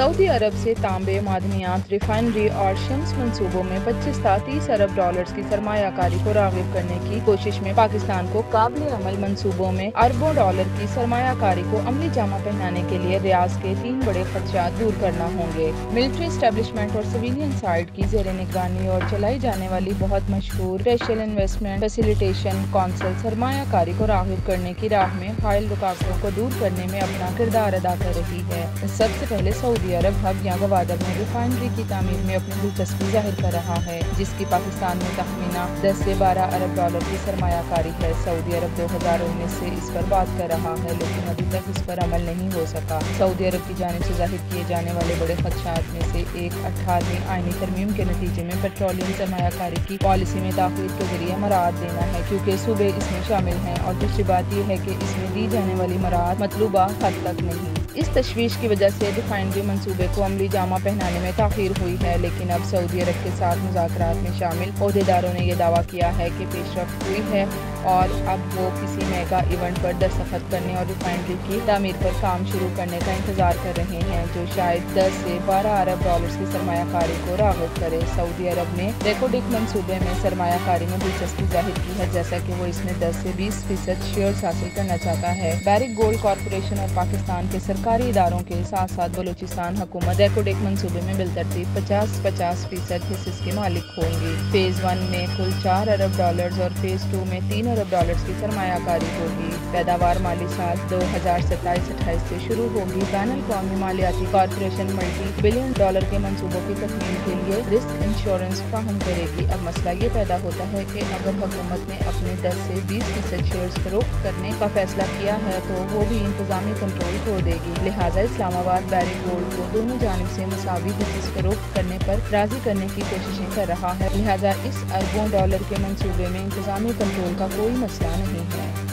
Saudi अरब से तांबे, मादनियात, refinery और शम्स मंसूबों में 25 से 30 अरब डॉलर्स की सरमायाकारी को राग़िब करने की कोशिश में पाकिस्तान को काबिल अमल मंसूबों में अरबों डॉलर की सरमायाकारी को अमली जामा पहनाने के लिए रियाज के 3 बड़े खदशात दूर करना होंगे। मिलिट्री एस्टेब्लिशमेंट और सिविलियन साइड की ज़ेर निगरानी और चलाई जाने वाली बहुत मशहूर स्पेशल इन्वेस्टमेंट फैसिलिटेशन काउंसिल सरमायाकारी को राग़िब करने की राह में हायल रुकावटों को दूर करने में अपना किरदार अदा कर रही है। सबसे पहले सऊदी अरब हब या गवादर में रिफाइनरी की तामीर में अपनी दिलचस्पी जाहिर कर रहा है, जिसकी पाकिस्तान में तखमीना 10 से 12 अरब डॉलर की सरमायाकारी है। सऊदी अरब 2019 से इस पर बात कर रहा है, लेकिन अभी तक इस पर अमल नहीं हो सका। सऊदी अरब की जानिब से जाहिर किए जाने वाले बड़े खदशात में से एक 18वीं आईनी तरमीम के नतीजे में पेट्रोलियम सरमायाकारी की पॉलिसी में ताख़ीर के जरिए मराहत देना है, क्योंकि सूबे इसमें शामिल हैं, और दूसरी बात यह है कि इसमें दी जाने वाली मराहत मतलूबा हद तक नहीं। इस तशवीश की वजह से रिफाइनरी मंसूबे को अमली जामा पहनाने में ताख़ीर हुई है, लेकिन अब सऊदी अरब के साथ मुज़ाकरात में शामिल ओहदेदारों ने यह दावा किया है कि पेशरफ्त हुई है और अब वो किसी मेगा इवेंट पर दस्तखत करने और रिफाइनरी की तामीर पर काम शुरू करने का इंतजार कर रहे हैं, जो शायद 10 से 12 अरब डॉलर्स की सरमायाकारी को राग़िब करे। सऊदी अरब ने रेकोडिक मंसूबे में सरमायाकारी में दिलचस्पी जाहिर की है, जैसा कि वो इसमें 10 से 20% शेयर्स हासिल करना चाहता है। बैरिक गोल्ड कॉरपोरेशन और पाकिस्तान के सरकारी इदारों के साथ साथ बलूचिस्तान हुकूमत रेकोडिक मंसूबे में बिलतरतीब 50% हिस्से के मालिक होंगी। फेज 1 में कुल 4 अरब डॉलर्स और फेज 2 में 3 अरब डॉलर्स की सरमायाकारी होगी। पैदावार माली साल 2027-28 से शुरू होगी। बैनुल-अक़वामी मालियाती कॉरपोरेशन मल्टी बिलियन डॉलर के मंसूबों की तकमील के लिए रिस्क इंश्योरेंस फराहम करेगी। अब मसला ये पैदा होता है कि अगर हुकूमत ने अपने 10 से 20% शेयर्स फरोख्त करने का फैसला किया है, तो वो भी इंतजामी कंट्रोल खो देगी। लिहाजा इस्लामाबाद बैरिक गोल्ड को दोनों जानिब से मुसावी हिस्से फरोख्त करने पर राजी करने की कोशिशें कर रहा है। लिहाजा इस अरबों डॉलर के मंसूबे में इंतजामी कंट्रोल का कोई मसला नहीं है।